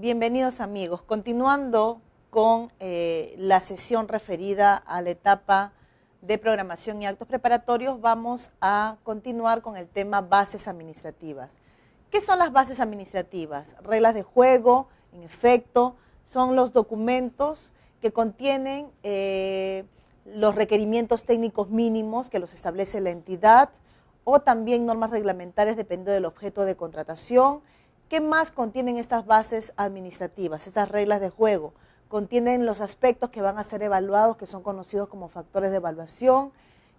Bienvenidos amigos. Continuando con la sesión referida a la etapa de programación y actos preparatorios, vamos a continuar con el tema bases administrativas. ¿Qué son las bases administrativas? Reglas de juego, en efecto, son los documentos que contienen los requerimientos técnicos mínimos que los establece la entidad o también normas reglamentarias dependiendo del objeto de contratación. ¿Qué más contienen estas bases administrativas, estas reglas de juego? Contienen los aspectos que van a ser evaluados, que son conocidos como factores de evaluación.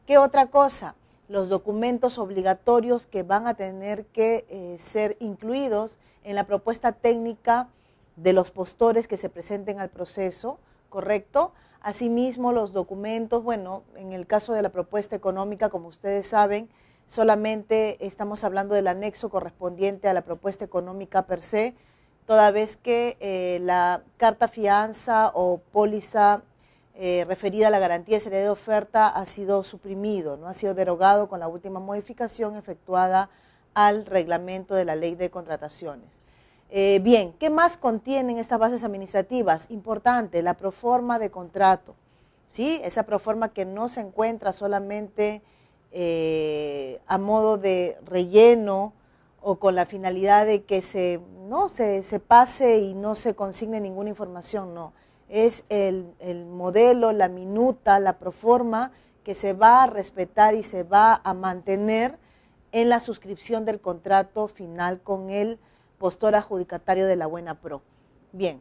¿Qué otra cosa? Los documentos obligatorios que van a tener que ser incluidos en la propuesta técnica de los postores que se presenten al proceso, ¿correcto? Asimismo, los documentos, bueno, en el caso de la propuesta económica, como ustedes saben, solamente estamos hablando del anexo correspondiente a la propuesta económica per se, toda vez que la carta fianza o póliza referida a la garantía de seriedad de oferta ha sido suprimido, no ha sido derogado con la última modificación efectuada al reglamento de la ley de contrataciones. Bien, ¿qué más contienen estas bases administrativas? Importante, la proforma de contrato, ¿sí? Esa proforma que no se encuentra solamente a modo de relleno o con la finalidad de que se pase y no se consigne ninguna información, no. Es el modelo, la minuta, la proforma que se va a respetar y se va a mantener en la suscripción del contrato final con el postor adjudicatario de la Buena Pro. Bien.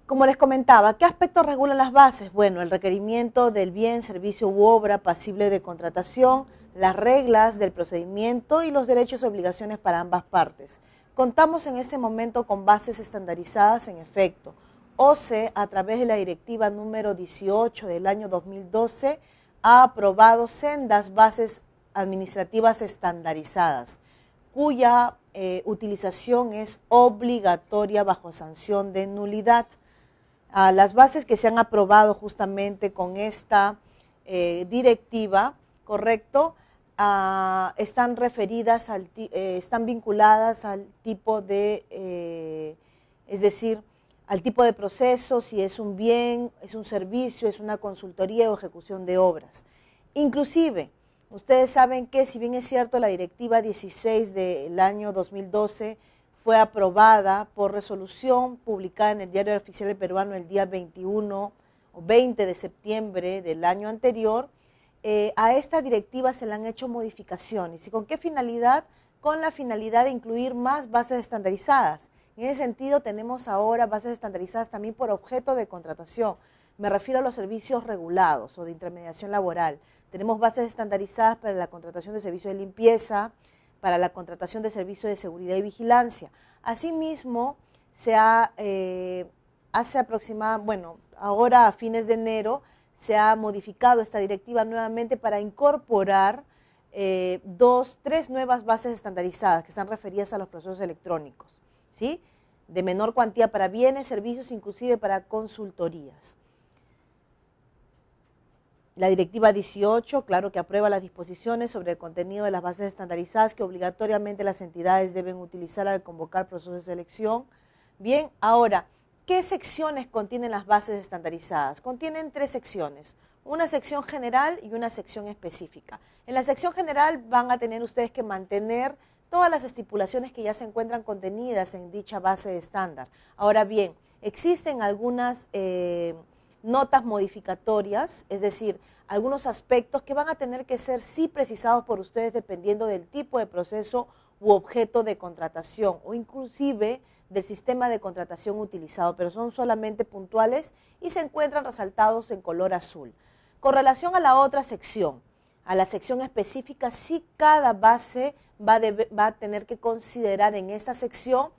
Como les comentaba, ¿qué aspectos regulan las bases? Bueno, el requerimiento del bien, servicio u obra pasible de contratación, las reglas del procedimiento y los derechos y obligaciones para ambas partes. Contamos en este momento con bases estandarizadas en efecto. OCE, a través de la directiva número 18 del año 2012, ha aprobado sendas bases administrativas estandarizadas, cuya utilización es obligatoria bajo sanción de nulidad. Las bases que se han aprobado justamente con esta directiva, ¿correcto? Están referidas, están vinculadas al tipo de, es decir, al tipo de proceso, si es un bien, es un servicio, es una consultoría o ejecución de obras. Inclusive, ustedes saben que si bien es cierto la directiva 16 del año 2012 fue aprobada por resolución publicada en el Diario Oficial del Peruano el día 21 o 20 de septiembre del año anterior, a esta directiva se le han hecho modificaciones. ¿Y con qué finalidad? Con la finalidad de incluir más bases estandarizadas. En ese sentido tenemos ahora bases estandarizadas también por objeto de contratación. Me refiero a los servicios regulados o de intermediación laboral. Tenemos bases estandarizadas para la contratación de servicios de limpieza, para la contratación de servicios de seguridad y vigilancia. Asimismo, ahora a fines de enero se ha modificado esta directiva nuevamente para incorporar tres nuevas bases estandarizadas que están referidas a los procesos electrónicos, ¿sí? De menor cuantía para bienes, servicios, inclusive para consultorías. La directiva 18, claro que aprueba las disposiciones sobre el contenido de las bases estandarizadas que obligatoriamente las entidades deben utilizar al convocar procesos de selección. Bien, ahora, ¿qué secciones contienen las bases estandarizadas? Contienen tres secciones, una sección general y una sección específica. En la sección general van a tener ustedes que mantener todas las estipulaciones que ya se encuentran contenidas en dicha base estándar. Ahora bien, existen algunas notas modificatorias, es decir, algunos aspectos que van a tener que ser sí precisados por ustedes dependiendo del tipo de proceso u objeto de contratación o inclusive del sistema de contratación utilizado, pero son solamente puntuales y se encuentran resaltados en color azul. Con relación a la otra sección, a la sección específica, sí cada base va a tener que considerar en esta sección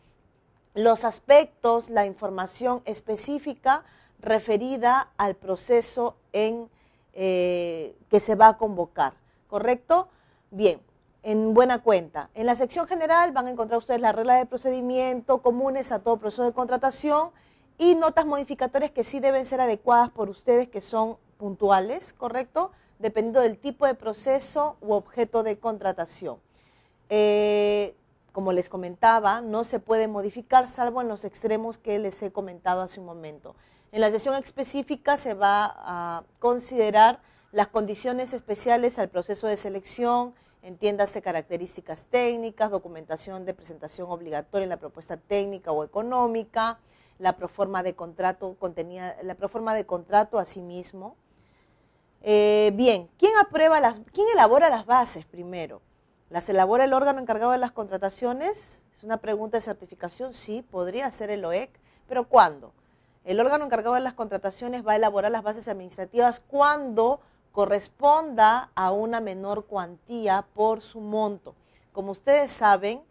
los aspectos, la información específica referida al proceso que se va a convocar, ¿correcto? Bien, en buena cuenta. En la sección general van a encontrar ustedes las reglas de procedimiento comunes a todo proceso de contratación y notas modificatorias que sí deben ser adecuadas por ustedes, que son puntuales, ¿correcto? Dependiendo del tipo de proceso u objeto de contratación. como les comentaba, no se puede modificar salvo en los extremos que les he comentado hace un momento. En la sesión específica se va a considerar las condiciones especiales al proceso de selección, entiéndase características técnicas, documentación de presentación obligatoria en la propuesta técnica o económica, la proforma de contrato asimismo. Bien, ¿quién elabora las bases primero? ¿Las elabora el órgano encargado de las contrataciones? Es una pregunta de certificación, sí, podría ser el OEC, pero ¿cuándo? El órgano encargado de las contrataciones va a elaborar las bases administrativas cuando corresponda a una menor cuantía por su monto. Como ustedes saben,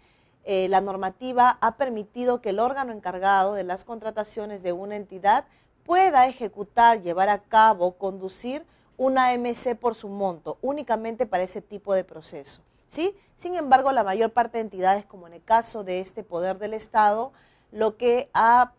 la normativa ha permitido que el órgano encargado de las contrataciones de una entidad pueda ejecutar, llevar a cabo, conducir una AMC por su monto, únicamente para ese tipo de proceso, ¿sí? Sin embargo, la mayor parte de entidades, como en el caso de este Poder del Estado, lo que ha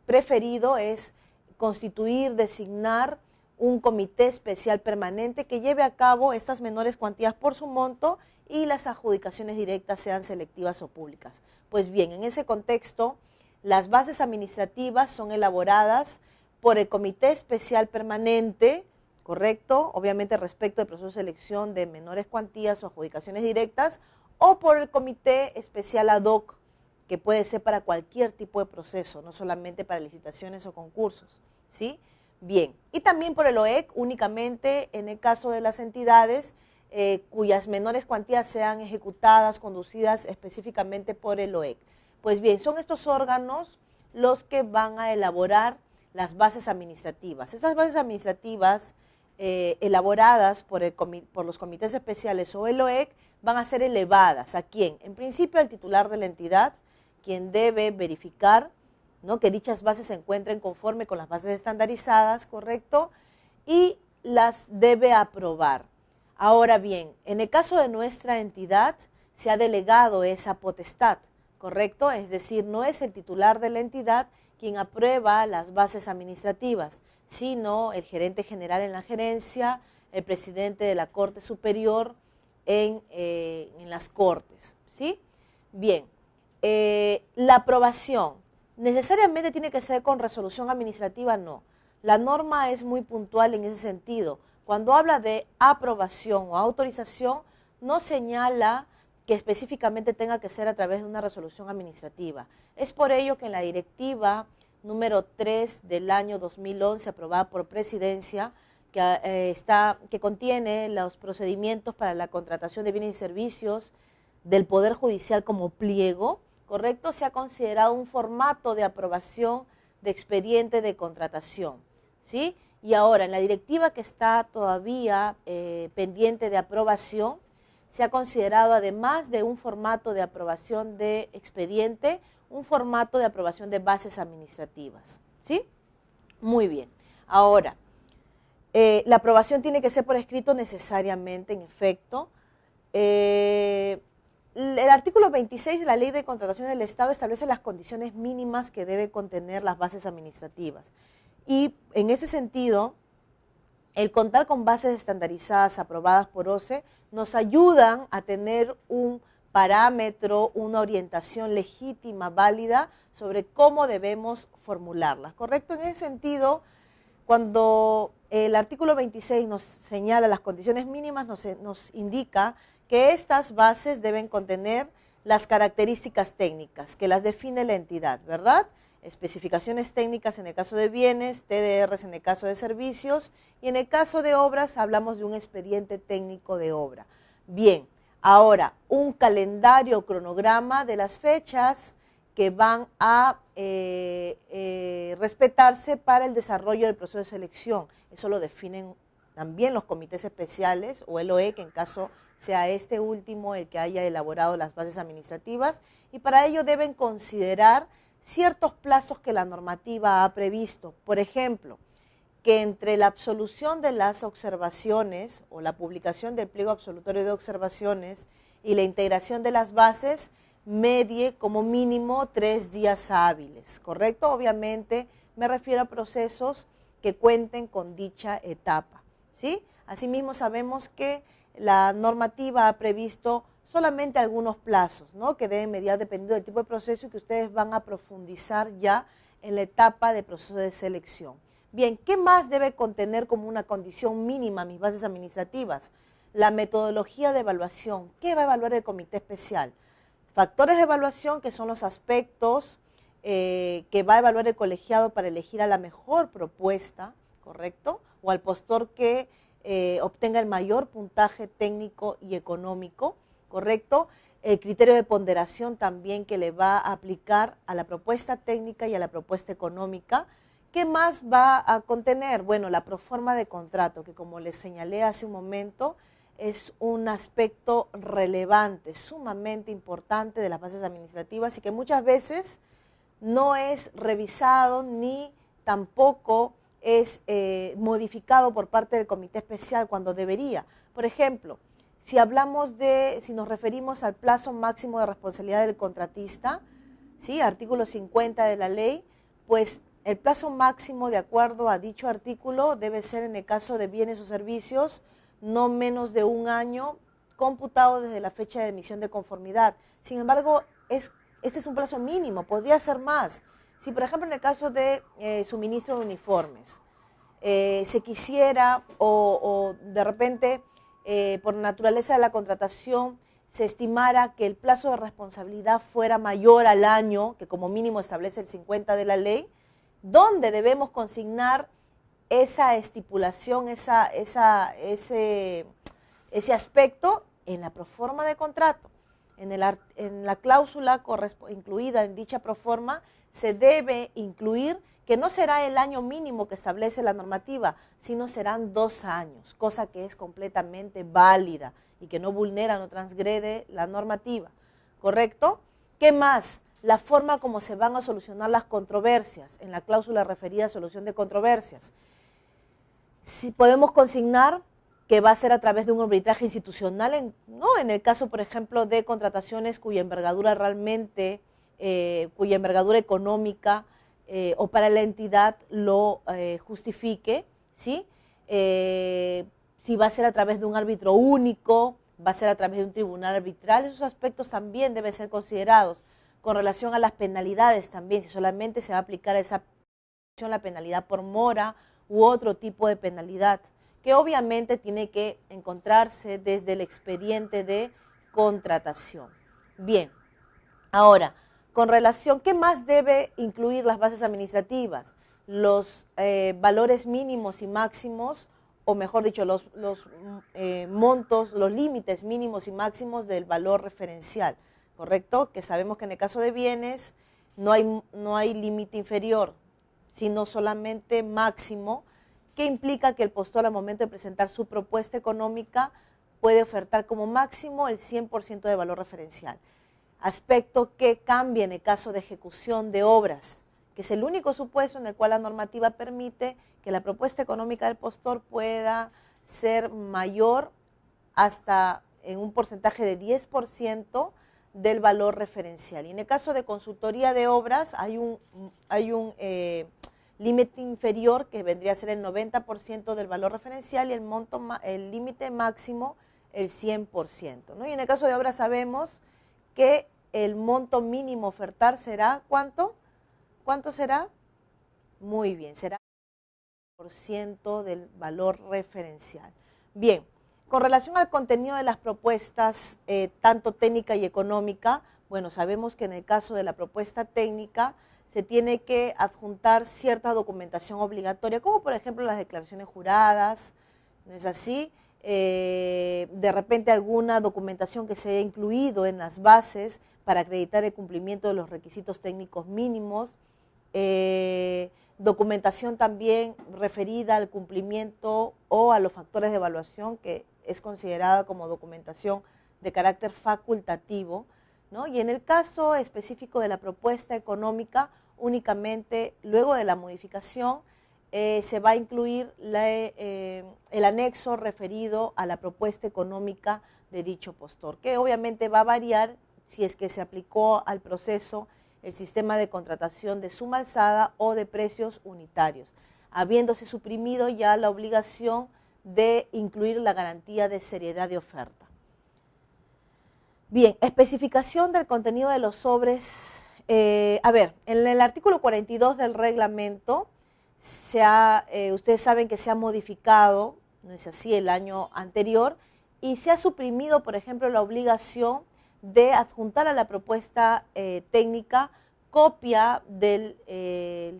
preferido es constituir, designar un comité especial permanente que lleve a cabo estas menores cuantías por su monto y las adjudicaciones directas sean selectivas o públicas. Pues bien, en ese contexto, las bases administrativas son elaboradas por el comité especial permanente, ¿correcto? Obviamente respecto del proceso de selección de menores cuantías o adjudicaciones directas, o por el comité especial ad hoc, que puede ser para cualquier tipo de proceso, no solamente para licitaciones o concursos, ¿sí? Bien, y también por el OEC únicamente en el caso de las entidades cuyas menores cuantías sean ejecutadas, conducidas específicamente por el OEC. Pues bien, son estos órganos los que van a elaborar las bases administrativas. Estas bases administrativas elaboradas por los comités especiales o el OEC van a ser elevadas. ¿A quién? En principio al titular de la entidad, quien debe verificar, ¿no?, que dichas bases se encuentren conforme con las bases estandarizadas, ¿correcto? Y las debe aprobar. Ahora bien, en el caso de nuestra entidad, se ha delegado esa potestad, ¿correcto? Es decir, no es el titular de la entidad quien aprueba las bases administrativas, sino el gerente general en la gerencia, el presidente de la Corte Superior en las Cortes, ¿sí? Bien, la aprobación, ¿necesariamente tiene que ser con resolución administrativa? No. La norma es muy puntual en ese sentido. Cuando habla de aprobación o autorización, no señala que específicamente tenga que ser a través de una resolución administrativa. Es por ello que en la directiva número 3 del año 2011, aprobada por Presidencia, que contiene los procedimientos para la contratación de bienes y servicios del Poder Judicial como pliego, ¿correcto? Se ha considerado un formato de aprobación de expediente de contratación, ¿sí? Y ahora, en la directiva que está todavía pendiente de aprobación, se ha considerado, además de un formato de aprobación de expediente, un formato de aprobación de bases administrativas, ¿sí? Muy bien. Ahora, la aprobación tiene que ser por escrito necesariamente, en efecto. El artículo 26 de la Ley de Contratación del Estado establece las condiciones mínimas que deben contener las bases administrativas. Y en ese sentido, el contar con bases estandarizadas aprobadas por OCE nos ayudan a tener un parámetro, una orientación legítima, válida, sobre cómo debemos formularlas, ¿correcto? En ese sentido, cuando el artículo 26 nos señala las condiciones mínimas, nos indica que estas bases deben contener las características técnicas que las define la entidad, ¿verdad? Especificaciones técnicas en el caso de bienes, TDRs en el caso de servicios, y en el caso de obras hablamos de un expediente técnico de obra. Bien, ahora, un calendario, cronograma de las fechas que van a respetarse para el desarrollo del proceso de selección. Eso lo definen también los comités especiales o el OEC, en caso sea este último el que haya elaborado las bases administrativas, y para ello deben considerar ciertos plazos que la normativa ha previsto. Por ejemplo, que entre la absolución de las observaciones o la publicación del pliego absolutorio de observaciones y la integración de las bases medie como mínimo 3 días hábiles, ¿correcto? Obviamente me refiero a procesos que cuenten con dicha etapa, ¿sí? Asimismo sabemos que la normativa ha previsto solamente algunos plazos, ¿no?, que deben mediar dependiendo del tipo de proceso y que ustedes van a profundizar ya en la etapa de proceso de selección. Bien, ¿qué más debe contener como una condición mínima mis bases administrativas? La metodología de evaluación. ¿Qué va a evaluar el comité especial? Factores de evaluación, que son los aspectos que va a evaluar el colegiado para elegir a la mejor propuesta, ¿correcto? O al postor que obtenga el mayor puntaje técnico y económico, ¿correcto? El criterio de ponderación también que le va a aplicar a la propuesta técnica y a la propuesta económica. ¿Qué más va a contener? Bueno, la proforma de contrato, que como les señalé hace un momento, es un aspecto relevante, sumamente importante de las bases administrativas y que muchas veces no es revisado ni tampoco es modificado por parte del comité especial cuando debería. Por ejemplo, si nos referimos al plazo máximo de responsabilidad del contratista, ¿sí?, artículo 50 de la ley, pues el plazo máximo de acuerdo a dicho artículo debe ser, en el caso de bienes o servicios, no menos de 1 año computado desde la fecha de emisión de conformidad. Sin embargo, este es un plazo mínimo, podría ser más. Si, por ejemplo, en el caso de suministro de uniformes, se quisiera o de repente, por naturaleza de la contratación, se estimara que el plazo de responsabilidad fuera mayor al año, que como mínimo establece el 50 de la ley, ¿dónde debemos consignar esa estipulación, ese aspecto? En la proforma de contrato. En la cláusula incluida en dicha proforma se debe incluir que no será el año mínimo que establece la normativa, sino serán 2 años, cosa que es completamente válida y que no vulnera, no transgrede la normativa, ¿correcto? ¿Qué más? La forma como se van a solucionar las controversias, en la cláusula referida a solución de controversias. Si podemos consignar que va a ser a través de un arbitraje institucional, ¿no?, en el caso, por ejemplo, de contrataciones cuya envergadura realmente, cuya envergadura económica o para la entidad lo justifique, ¿sí? Si va a ser a través de un árbitro único, va a ser a través de un tribunal arbitral, esos aspectos también deben ser considerados. Con relación a las penalidades también, si solamente se va a aplicar la penalidad por mora u otro tipo de penalidad, que obviamente tiene que encontrarse desde el expediente de contratación. Bien, ahora, con relación, ¿qué más debe incluir las bases administrativas? Los valores mínimos y máximos, o mejor dicho, los montos, los límites mínimos y máximos del valor referencial, ¿correcto? Que sabemos que en el caso de bienes no hay límite inferior, sino solamente máximo, que implica que el postor al momento de presentar su propuesta económica puede ofertar como máximo el 100% de valor referencial. Aspecto que cambia en el caso de ejecución de obras, que es el único supuesto en el cual la normativa permite que la propuesta económica del postor pueda ser mayor hasta en un porcentaje de 10% del valor referencial. Y en el caso de consultoría de obras hay un límite inferior que vendría a ser el 90% del valor referencial y el límite máximo el 100%, ¿no? Y en el caso de obras sabemos que el monto mínimo a ofertar será, ¿cuánto? ¿Cuánto será? Muy bien, será el 100% del valor referencial. Bien, con relación al contenido de las propuestas, tanto técnica y económica, bueno, sabemos que en el caso de la propuesta técnica se tiene que adjuntar cierta documentación obligatoria, como por ejemplo las declaraciones juradas, ¿no es así? De repente alguna documentación que se haya incluido en las bases para acreditar el cumplimiento de los requisitos técnicos mínimos, documentación también referida al cumplimiento o a los factores de evaluación, que es considerada como documentación de carácter facultativo, ¿no? Y en el caso específico de la propuesta económica, únicamente luego de la modificación se va a incluir el anexo referido a la propuesta económica de dicho postor, que obviamente va a variar si es que se aplicó al proceso el sistema de contratación de suma alzada o de precios unitarios, habiéndose suprimido ya la obligación de incluir la garantía de seriedad de oferta. Bien, especificación del contenido de los sobres. A ver, en el artículo 42 del reglamento, ustedes saben que se ha modificado, no es así, el año anterior, y se ha suprimido, por ejemplo, la obligación de adjuntar a la propuesta técnica copia del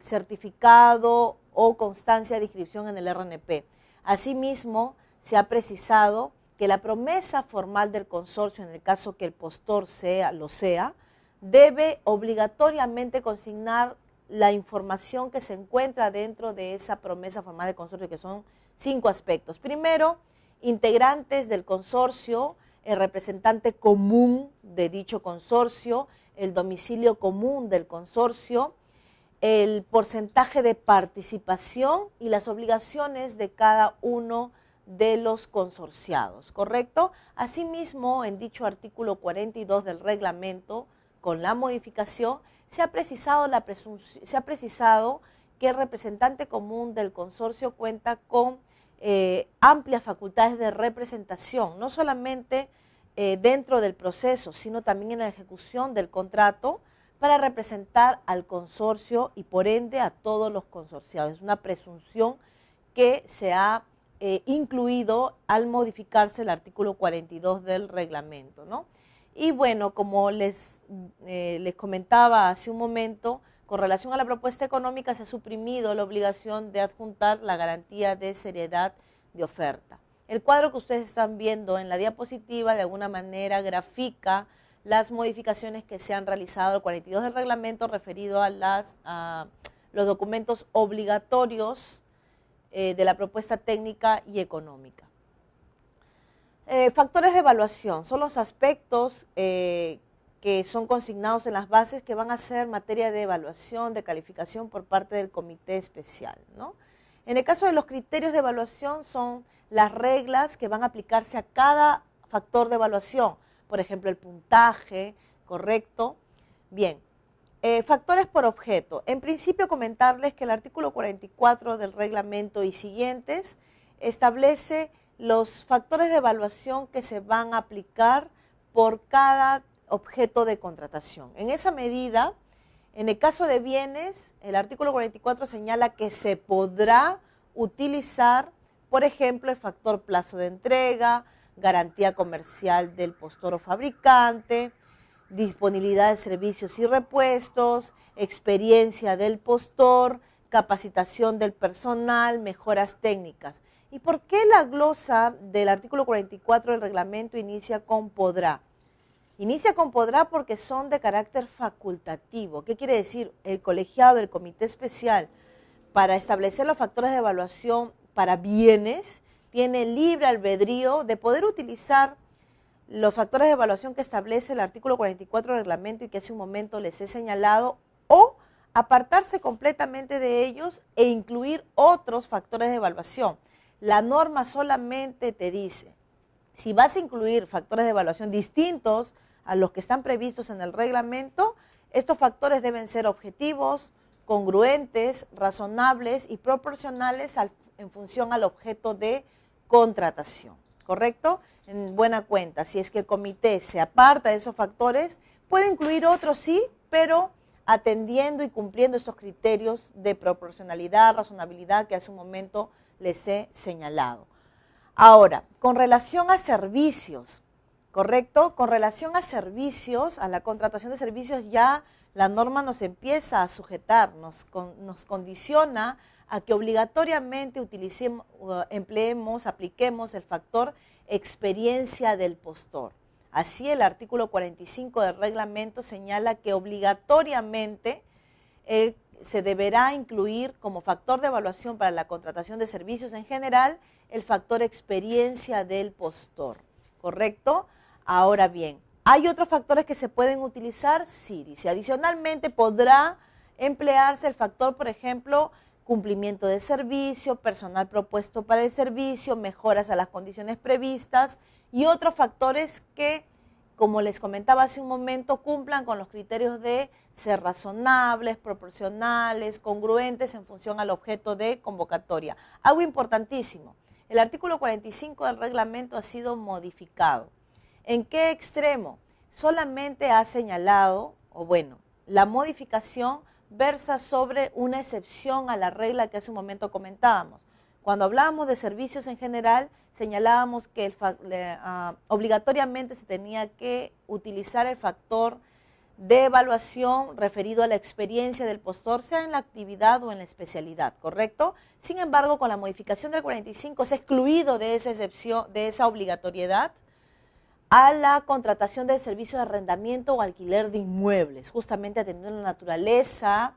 certificado o constancia de inscripción en el RNP. Asimismo, se ha precisado que la promesa formal del consorcio, en el caso que el postor lo sea, debe obligatoriamente consignar la información que se encuentra dentro de esa promesa formal del consorcio, que son 5 aspectos. Primero, integrantes del consorcio, el representante común de dicho consorcio, el domicilio común del consorcio, el porcentaje de participación y las obligaciones de cada uno de los consorciados, ¿correcto? Asimismo, en dicho artículo 42 del reglamento, con la modificación, se ha precisado que el representante común del consorcio cuenta con amplias facultades de representación, no solamente dentro del proceso, sino también en la ejecución del contrato, para representar al consorcio y por ende a todos los consorciados. Es una presunción que se ha incluido al modificarse el artículo 42 del reglamento, ¿no? Y bueno, como les comentaba hace un momento, con relación a la propuesta económica se ha suprimido la obligación de adjuntar la garantía de seriedad de oferta. El cuadro que ustedes están viendo en la diapositiva de alguna manera grafica las modificaciones que se han realizado al 42 del reglamento referido a los documentos obligatorios de la propuesta técnica y económica. Factores de evaluación son los aspectos que son consignados en las bases que van a ser materia de evaluación, de calificación por parte del comité especial, ¿no? En el caso de los criterios de evaluación son las reglas que van a aplicarse a cada factor de evaluación, por ejemplo el puntaje, ¿correcto? Bien, factores por objeto. En principio comentarles que el artículo 44 del reglamento y siguientes establece los factores de evaluación que se van a aplicar por cada objeto de contratación. En esa medida, en el caso de bienes, el artículo 44 señala que se podrá utilizar, por ejemplo, el factor plazo de entrega, garantía comercial del postor o fabricante, disponibilidad de servicios y repuestos, experiencia del postor, capacitación del personal, mejoras técnicas. ¿Y por qué la glosa del artículo 44 del reglamento inicia con podrá? Inicia con podrá porque son de carácter facultativo. ¿Qué quiere decir? El colegiado del comité especial para establecer los factores de evaluación para bienes tiene libre albedrío de poder utilizar los factores de evaluación que establece el artículo 44 del reglamento y que hace un momento les he señalado, o apartarse completamente de ellos e incluir otros factores de evaluación. La norma solamente te dice, si vas a incluir factores de evaluación distintos a los que están previstos en el reglamento, estos factores deben ser objetivos, congruentes, razonables y proporcionales en función al objeto de contratación, ¿correcto? En buena cuenta, si es que el comité se aparta de esos factores, puede incluir otros sí, pero atendiendo y cumpliendo estos criterios de proporcionalidad, razonabilidad que hace un momento les he señalado. Ahora, con relación a servicios, ¿correcto? Con relación a servicios, a la contratación de servicios, ya la norma nos empieza a sujetar, nos condiciona a que obligatoriamente apliquemos el factor experiencia del postor. Así el artículo 45 del reglamento señala que obligatoriamente se deberá incluir como factor de evaluación para la contratación de servicios en general el factor experiencia del postor, ¿correcto? Ahora bien, ¿hay otros factores que se pueden utilizar? Sí, dice, adicionalmente podrá emplearse el factor, por ejemplo, cumplimiento de servicio, personal propuesto para el servicio, mejoras a las condiciones previstas y otros factores que, como les comentaba hace un momento, cumplan con los criterios de ser razonables, proporcionales, congruentes en función al objeto de convocatoria. Algo importantísimo, el artículo 45 del reglamento ha sido modificado. ¿En qué extremo? solamente ha señalado, o bueno, la modificación versa sobre una excepción a la regla que hace un momento comentábamos. Cuando hablábamos de servicios en general, señalábamos que obligatoriamente se tenía que utilizar el factor de evaluación referido a la experiencia del postor, sea en la actividad o en la especialidad, ¿correcto? Sin embargo, con la modificación del 45 se ha excluido de esa excepción, de esa obligatoriedad, a la contratación del servicio de arrendamiento o alquiler de inmuebles, justamente atendiendo la naturaleza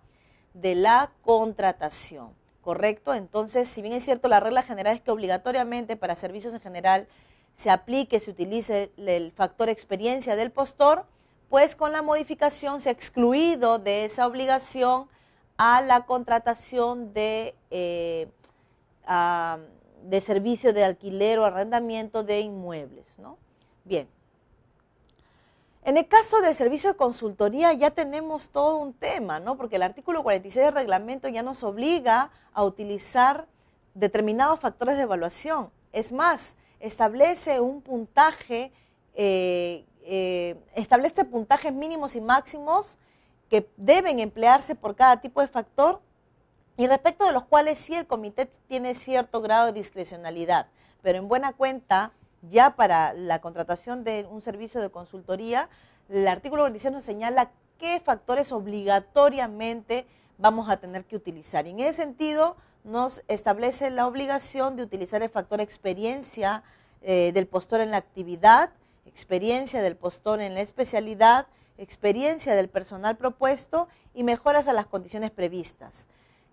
de la contratación, ¿correcto? Entonces, si bien es cierto, la regla general es que obligatoriamente para servicios en general se aplique, se utilice el factor experiencia del postor, pues con la modificación se ha excluido de esa obligación a la contratación de servicio de alquiler o arrendamiento de inmuebles, ¿no? Bien. En el caso del servicio de consultoría ya tenemos todo un tema, ¿no? Porque el artículo 46 del reglamento ya nos obliga a utilizar determinados factores de evaluación. Es más, establece un puntaje, establece puntajes mínimos y máximos que deben emplearse por cada tipo de factor y respecto de los cuales sí el comité tiene cierto grado de discrecionalidad, pero en buena cuenta, ya para la contratación de un servicio de consultoría, el artículo 46 nos señala qué factores obligatoriamente vamos a tener que utilizar. Y en ese sentido, nos establece la obligación de utilizar el factor experiencia del postor en la actividad, experiencia del postor en la especialidad, experiencia del personal propuesto y mejoras a las condiciones previstas.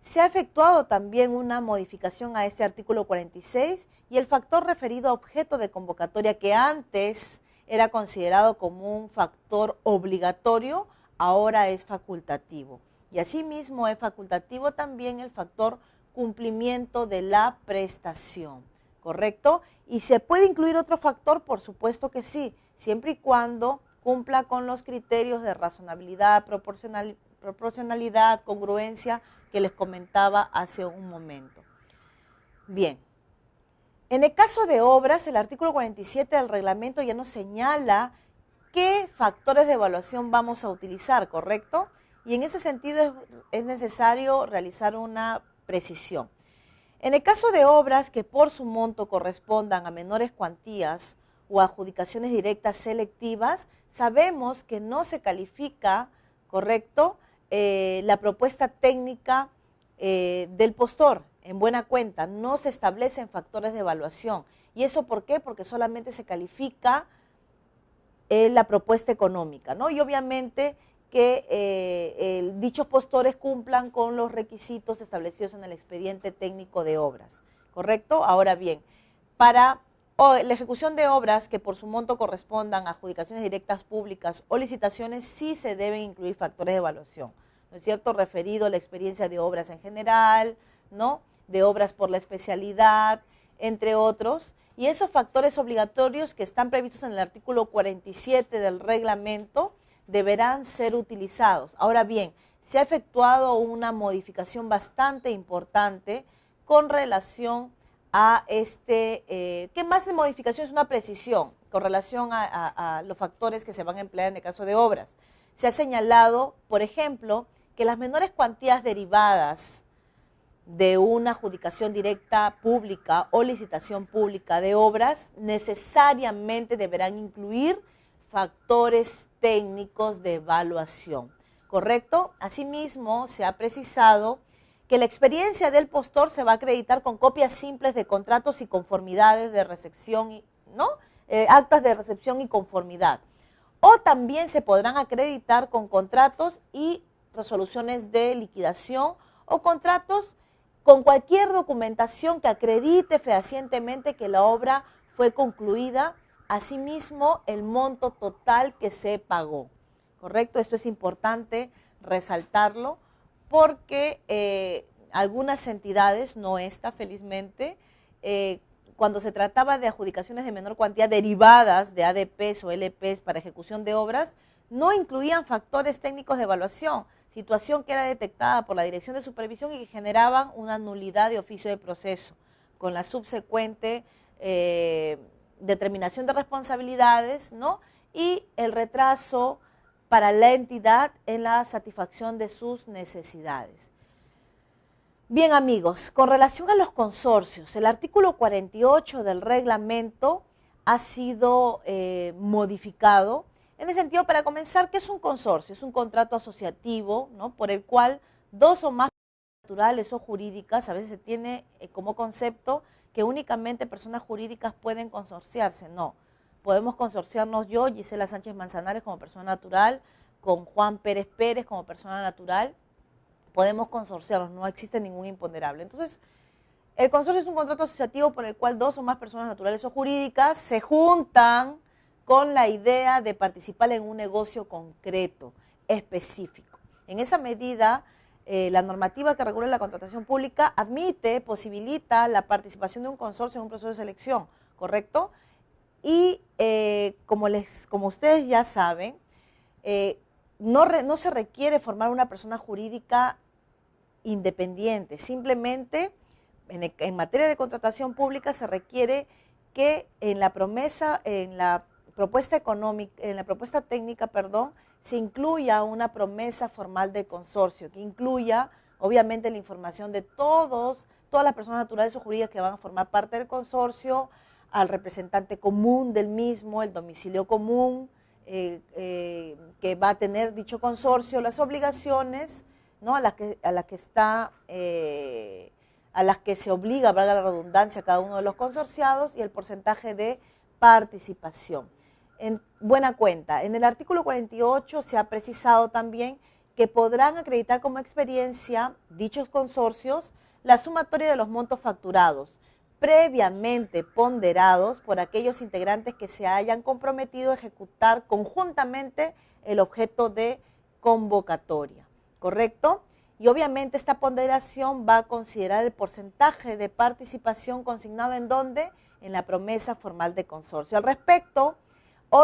Se ha efectuado también una modificación a este artículo 46 y el factor referido a objeto de convocatoria que antes era considerado como un factor obligatorio, ahora es facultativo. Y asimismo es facultativo también el factor cumplimiento de la prestación, ¿correcto? ¿Y se puede incluir otro factor? Por supuesto que sí, siempre y cuando cumpla con los criterios de razonabilidad, proporcionalidad, congruencia que les comentaba hace un momento. Bien, en el caso de obras, el artículo 47 del reglamento ya nos señala qué factores de evaluación vamos a utilizar, ¿correcto? Y en ese sentido es necesario realizar una precisión. En el caso de obras que por su monto correspondan a menores cuantías o adjudicaciones directas selectivas, sabemos que no se califica, ¿correcto?, la propuesta técnica del postor. En buena cuenta, no se establecen factores de evaluación. ¿Y eso por qué? Porque solamente se califica la propuesta económica, ¿no? Y obviamente que dichos postores cumplan con los requisitos establecidos en el expediente técnico de obras, ¿correcto? Ahora bien, para la ejecución de obras que por su monto correspondan a adjudicaciones directas públicas o licitaciones, sí se deben incluir factores de evaluación, ¿no es cierto? Referido a la experiencia de obras en general, ¿no?, de obras por la especialidad, entre otros, y esos factores obligatorios que están previstos en el artículo 47 del reglamento deberán ser utilizados. Ahora bien, se ha efectuado una modificación bastante importante con relación a ¿qué más de modificación? Es una precisión con relación a los factores que se van a emplear en el caso de obras. Se ha señalado, por ejemplo, que las menores cuantías derivadas de una adjudicación directa pública o licitación pública de obras necesariamente deberán incluir factores técnicos de evaluación, ¿correcto? Asimismo, se ha precisado que la experiencia del postor se va a acreditar con copias simples de contratos y conformidades de recepción, ¿no? Actas de recepción y conformidad. O también se podrán acreditar con contratos y resoluciones de liquidación o contratos con cualquier documentación que acredite fehacientemente que la obra fue concluida, asimismo el monto total que se pagó, ¿correcto? Esto es importante resaltarlo porque algunas entidades, no esta felizmente, cuando se trataba de adjudicaciones de menor cuantía derivadas de ADPs o LPs para ejecución de obras, no incluían factores técnicos de evaluación, situación que era detectada por la Dirección de Supervisión y que generaban una nulidad de oficio de proceso, con la subsecuente determinación de responsabilidades, ¿no?, y el retraso para la entidad en la satisfacción de sus necesidades. Bien, amigos, con relación a los consorcios, el artículo 48 del reglamento ha sido modificado en el sentido, para comenzar, ¿qué es un consorcio? Es un contrato asociativo, ¿no?, por el cual dos o más naturales o jurídicas, a veces se tiene como concepto que únicamente personas jurídicas pueden consorciarse. No, podemos consorciarnos yo, Gisela Sánchez Manzanares, como persona natural, con Juan Pérez Pérez como persona natural, podemos consorciarnos, no existe ningún imponderable. Entonces, el consorcio es un contrato asociativo por el cual dos o más personas naturales o jurídicas se juntan con la idea de participar en un negocio concreto, específico. En esa medida, la normativa que regula la contratación pública admite, posibilita la participación de un consorcio en un proceso de selección, ¿correcto? Y como ustedes ya saben, no se requiere formar una persona jurídica independiente, simplemente en materia de contratación pública se requiere que en la propuesta técnica, se incluya una promesa formal de consorcio, que incluya obviamente la información de todas las personas naturales o jurídicas que van a formar parte del consorcio, al representante común del mismo, el domicilio común que va a tener dicho consorcio, las obligaciones, ¿no?, a las que se obliga, valga la redundancia, cada uno de los consorciados, y el porcentaje de participación. En buena cuenta, en el artículo 48 se ha precisado también que podrán acreditar como experiencia dichos consorcios la sumatoria de los montos facturados, previamente ponderados por aquellos integrantes que se hayan comprometido a ejecutar conjuntamente el objeto de convocatoria, ¿correcto? Y obviamente esta ponderación va a considerar el porcentaje de participación consignado en ¿dónde? En la promesa formal de consorcio. Al respecto,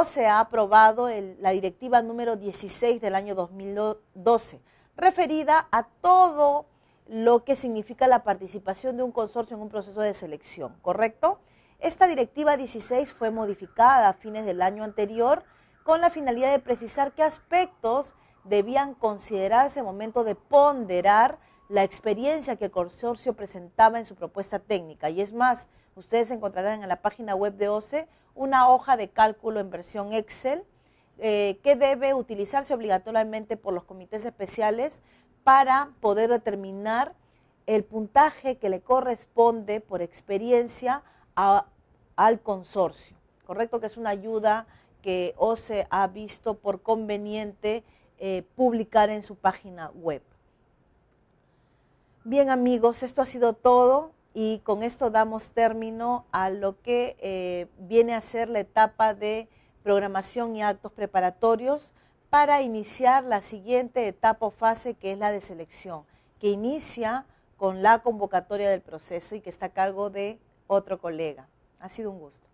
se ha aprobado la directiva número 16 del año 2012, referida a todo lo que significa la participación de un consorcio en un proceso de selección, ¿correcto? Esta directiva 16 fue modificada a fines del año anterior con la finalidad de precisar qué aspectos debían considerarse al momento de ponderar la experiencia que el consorcio presentaba en su propuesta técnica. Y es más, ustedes encontrarán en la página web de OCE una hoja de cálculo en versión Excel que debe utilizarse obligatoriamente por los comités especiales para poder determinar el puntaje que le corresponde por experiencia al consorcio, ¿correcto? Que es una ayuda que OCE ha visto por conveniente publicar en su página web. Bien, amigos, esto ha sido todo y con esto damos término a lo que viene a ser la etapa de programación y actos preparatorios para iniciar la siguiente etapa o fase, que es la de selección, que inicia con la convocatoria del proceso y que está a cargo de otro colega. Ha sido un gusto.